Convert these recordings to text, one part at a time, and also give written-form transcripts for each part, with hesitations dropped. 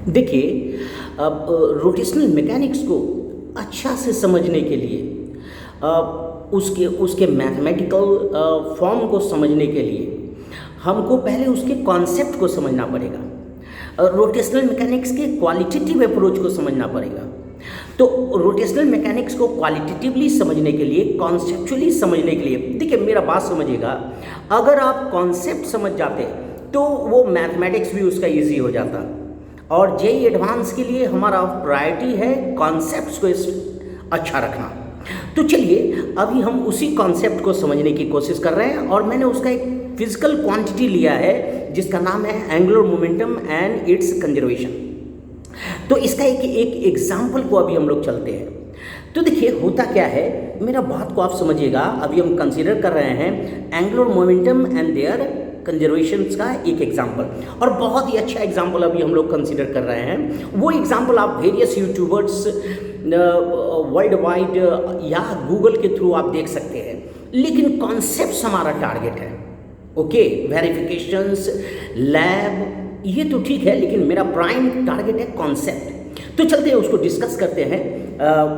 देखिए, अब rotational mechanics को अच्छा से समझने के लिए अ, उसके उसके मैथमेटिकल फॉर्म को समझने के लिए हमको पहले उसके कॉन्सेप्ट को समझना पड़ेगा। रोटेशनल मैकेनिक्स के क्वालिटेटिव अप्रोच को समझना पड़ेगा। तो रोटेशनल मैकेनिक्स को क्वालिटेटिवली समझने के लिए, कॉन्सेप्चुअली समझने के लिए, देखिए मेरा बात समझिएगा, अगर आप कॉन्सेप्ट समझ जाते तो वो मैथमेटिक्स भी उसका ईजी हो जाता। और जेई एडवांस के लिए हमारा प्रायोरिटी है कॉन्सेप्ट्स को अच्छा रखना। तो चलिए अभी हम उसी कॉन्सेप्ट को समझने की कोशिश कर रहे हैं, और मैंने उसका एक फिजिकल क्वांटिटी लिया है जिसका नाम है angular momentum and it's conservation. तो इसका एक एग्जाम्पल को अभी हम लोग चलते हैं। तो देखिए होता क्या है, मेरा बात को आप समझिएगा। अभी हम कंसीडर कर रहे हैं angular momentum and their conservations का एक एग्जाम्पल, और बहुत ही अच्छा एग्जाम्पल अभी हम लोग कंसीडर कर रहे हैं। वो एग्जाम्पल आप वेरियस यूट्यूबर्स वर्ल्ड वाइड या गूगल के थ्रू आप देख सकते हैं, लेकिन कॉन्सेप्ट हमारा टारगेट है। ओके, वेरिफिकेशंस, लैब, ये तो ठीक है, लेकिन मेरा प्राइम टारगेट है कॉन्सेप्ट। तो चलते हैं उसको डिस्कस करते हैं।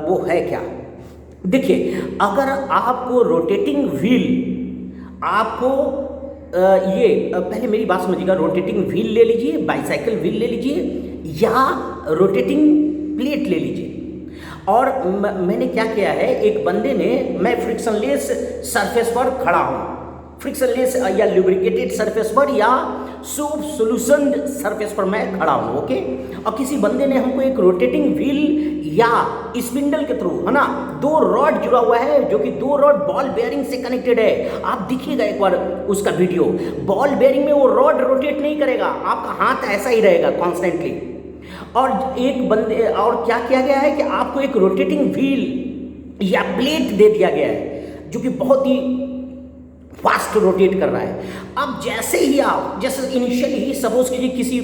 वो है क्या? देखिए, अगर आपको रोटेटिंग व्हील, आपको ये पहले मेरी बात समझिएगा, रोटेटिंग व्हील ले लीजिए, बाईसाइकिल व्हील ले लीजिए, या रोटेटिंग प्लेट ले लीजिए। और मैंने क्या किया है, एक बंदे ने, मैं फ्रिक्शनलेस सरफेस पर खड़ा हूँ, फ्रिक्शनलेस या लुब्रिकेटेड सरफेस पर या सोप सोल्यूशन सरफेस पर मैं खड़ा हूँ। ओके, और किसी बंदे ने हमको एक रोटेटिंग व्हील या स्पिंडल के थ्रू, है ना, दो रॉड जुड़ा हुआ है, जो कि दो रॉड बॉल बेयरिंग से कनेक्टेड है। आप देखिएगा एक बार उसका वीडियो, बॉल बेयरिंग में वो रॉड रोटेट नहीं करेगा, आपका हाथ ऐसा ही रहेगा कॉन्स्टेंटली। और एक बंदे, और क्या किया गया है कि आपको एक रोटेटिंग व्हील या प्लेट दे दिया गया है जो कि बहुत ही फास्ट रोटेट कर रहा है। अब जैसे ही आप, जैसे इनिशियली ही सपोज कीजिए किसी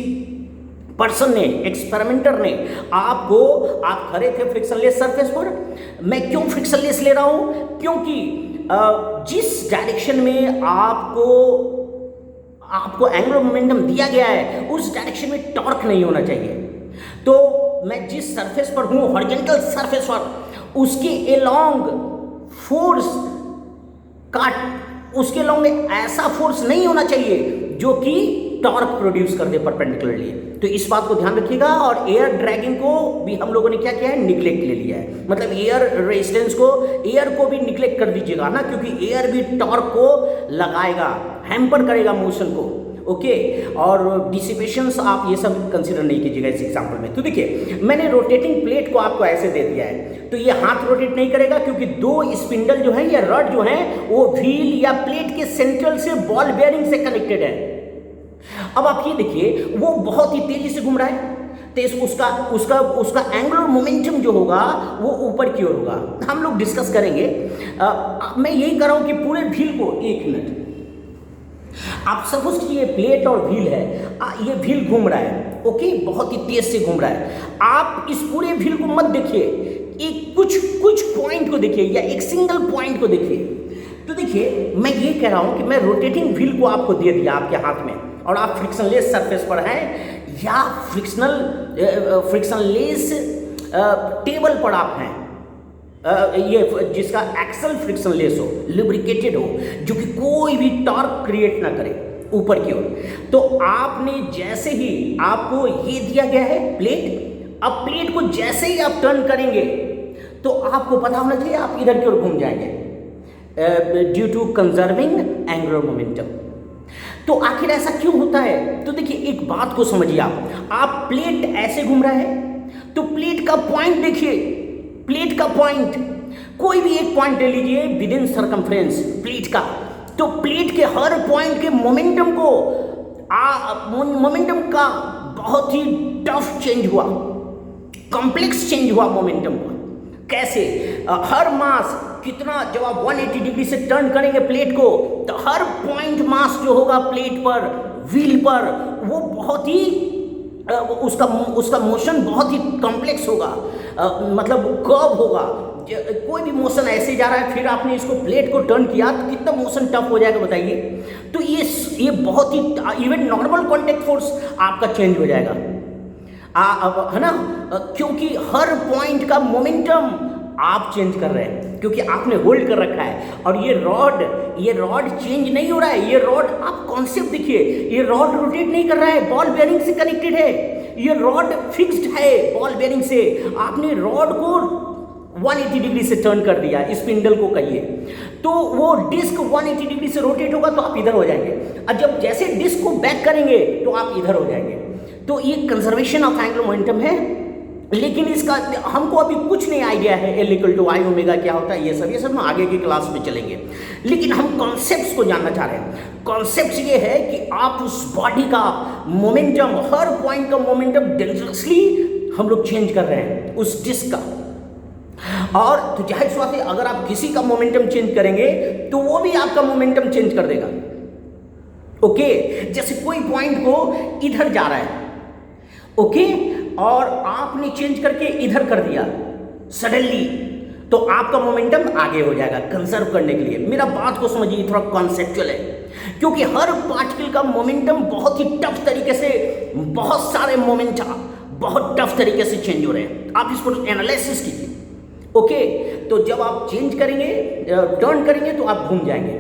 पर्सन ने, एक्सपेरिमेंटर ने आपको, आप खड़े थे फ्रिक्शनलेस सरफेस पर। मैं क्यों फ्रिक्शनलेस ले रहा हूं? क्योंकि जिस डायरेक्शन में आपको एंगुलर मोमेंटम दिया गया है, उस डायरेक्शन में टॉर्क नहीं होना चाहिए। तो मैं जिस सरफेस पर हूं, हॉरिजॉन्टल सरफेस पर, उसके एलोंग फोर्स का, उसके लॉन्ग ऐसा फोर्स नहीं होना चाहिए जो कि टॉर्क प्रोड्यूस कर दे परपेंडिकुलरली। तो इस बात को ध्यान रखिएगा। और एयर ड्रैगिंग को भी हम लोगों ने क्या किया है, निग्लेक्ट ले लिया है। मतलब एयर रेजिस्टेंस को, एयर को भी निग्लेक्ट कर दीजिएगा ना, क्योंकि एयर भी टॉर्क को लगाएगा, हैम्पर करेगा मोशन को। ओके, और डिसिपेशंस आप ये सब कंसीडर नहीं कीजिएगा इस एग्जांपल में। तो देखिए, मैंने रोटेटिंग प्लेट को आपको ऐसे दे दिया है, तो ये हाथ रोटेट नहीं करेगा, क्योंकि दो स्पिंडल जो है या रड जो है वो व्हील या प्लेट के सेंट्रल से बॉल बेयरिंग से कनेक्टेड है। अब आप ये देखिए, वो बहुत ही तेजी से घूम रहा है, तो उसका एंगुलर मोमेंटम जो होगा वो ऊपर की ओर होगा। हम लोग डिस्कस करेंगे। मैं यही कर रहा हूं कि पूरे व्हील को, एक मिनट, आप सपोज कीजिए प्लेट और व्हील है, ये व्हील घूम रहा है। ओके, बहुत ही तेज से घूम रहा है। आप इस पूरे व्हील को मत देखिए, एक कुछ पॉइंट को देखिए, या एक सिंगल पॉइंट को देखिए। तो देखिए, मैं ये कह रहा हूं कि मैं रोटेटिंग व्हील को आपको दे दिया आपके हाथ में, और आप फ्रिक्शनलेस सरफेस पर हैं, या फ्रिक्शनलेस टेबल पर आप हैं, ये जिसका एक्सल फ्रिक्शनलेस हो, लुब्रिकेटेड हो, जो कि कोई भी टॉर्क क्रिएट ना करे ऊपर की ओर। तो आपने जैसे ही, आपको ये दिया गया है प्लेट, अब प्लेट को जैसे ही आप टर्न करेंगे तो आपको पता होना चाहिए आप इधर की ओर घूम जाएंगे, due to conserving angular momentum. तो आखिर ऐसा क्यों होता है? तो देखिए, एक बात को समझिए, आप प्लेट ऐसे घूम रहा है, तो प्लेट का पॉइंट देखिए, प्लेट का पॉइंट, कोई भी एक पॉइंट ले लीजिए विद इन सर्कमफ्रेंस प्लेट का, तो प्लेट के हर पॉइंट के मोमेंटम को, मोमेंटम का बहुत ही टफ चेंज हुआ, कॉम्प्लेक्स चेंज हुआ मोमेंटम का। कैसे? हर मास कितना, जब आप 180 डिग्री से टर्न करेंगे प्लेट को, तो हर पॉइंट मास जो होगा प्लेट पर, व्हील पर, वो बहुत ही उसका मोशन बहुत ही कॉम्प्लेक्स होगा, मतलब कर्व होगा। कोई भी मोशन ऐसे जा रहा है, फिर आपने इसको प्लेट को टर्न किया तो कितना मोशन टफ हो जाएगा बताइए। तो ये बहुत ही, इवन नॉर्मल कॉन्टैक्ट फोर्स आपका चेंज हो जाएगा। है ना, क्योंकि हर पॉइंट का मोमेंटम आप चेंज कर रहे हैं, क्योंकि आपने होल्ड कर रखा है। और ये रॉड चेंज नहीं हो रहा है। ये रॉड, आप कॉन्सेप्ट देखिए, ये रॉड रोटेट नहीं कर रहा है, बॉल बेयरिंग से कनेक्टेड है। ये रॉड फिक्स्ड है बॉल बेयरिंग से। आपने रॉड को 180 डिग्री से टर्न कर दिया, स्पिंडल को कहिए, तो वो डिस्क 180 डिग्री से रोटेट होगा तो आप इधर हो जाएंगे, और जब जैसे डिस्क को बैक करेंगे तो आप इधर हो जाएंगे। तो ये कंजर्वेशन ऑफ एंगुलर मोमेंटम है। लेकिन इसका हमको अभी कुछ नहीं आइडिया है, L = I ओमेगा क्या होता है, ये सब हम आगे की क्लास में चलेंगे। लेकिन हम कॉन्सेप्ट्स को जानना चाह रहे हैं। कॉन्सेप्ट ये है कि आप उस बॉडी का मोमेंटम, हर पॉइंट का मोमेंटम डेंजरसली हम लोग चेंज कर रहे हैं उस डिस्क का। और तो जाहिर सी बात है, अगर आप किसी का मोमेंटम चेंज करेंगे तो वो भी आपका मोमेंटम चेंज कर देगा। ओके, जैसे कोई पॉइंट को इधर जा रहा है, ओके, और आपने चेंज करके इधर कर दिया सडनली, तो आपका मोमेंटम आगे हो जाएगा कंजर्व करने के लिए। मेरा बात को समझिए, थोड़ा कॉन्सेप्चुअल है, क्योंकि हर पार्टिकल का मोमेंटम बहुत ही टफ तरीके से, बहुत सारे मोमेंटा बहुत टफ तरीके से चेंज हो रहे हैं। आप इसको एनालिसिस कीजिए। ओके, तो जब आप चेंज करेंगे, टर्न करेंगे, तो आप घूम जाएंगे।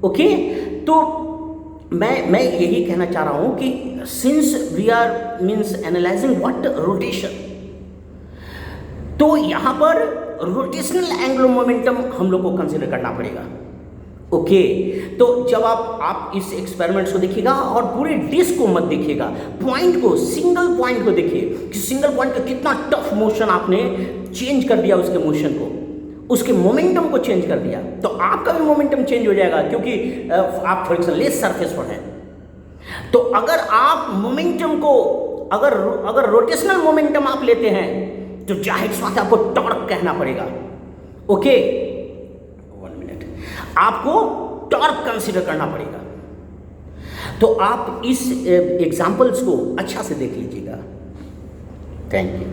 ओके, तो मैं यही कहना चाह रहा हूं कि since we are means analysing what rotation, तो यहां पर रोटेशनल एंगुलर मोमेंटम हम लोग को कंसीडर करना पड़ेगा। ओके, तो जब आप इस एक्सपेरिमेंट्स को देखिएगा और पूरे डिस्क को मत देखिएगा, पॉइंट को, सिंगल पॉइंट को देखिए कि सिंगल पॉइंट का कितना टफ मोशन आपने चेंज कर दिया, उसके मोशन को, उसके मोमेंटम को चेंज कर दिया, तो आपका भी मोमेंटम चेंज हो जाएगा, क्योंकि आप थोड़ी सा लेस सरफेस पर हैं। तो अगर आप मोमेंटम को, अगर रोटेशनल मोमेंटम आप लेते हैं, तो जाहिर सी बात है आपको टॉर्क कहना पड़ेगा। ओके, 1 मिनट, आपको टॉर्क कंसीडर करना पड़ेगा। तो आप इस एग्जाम्पल्स को अच्छा से देख लीजिएगा। Thank you.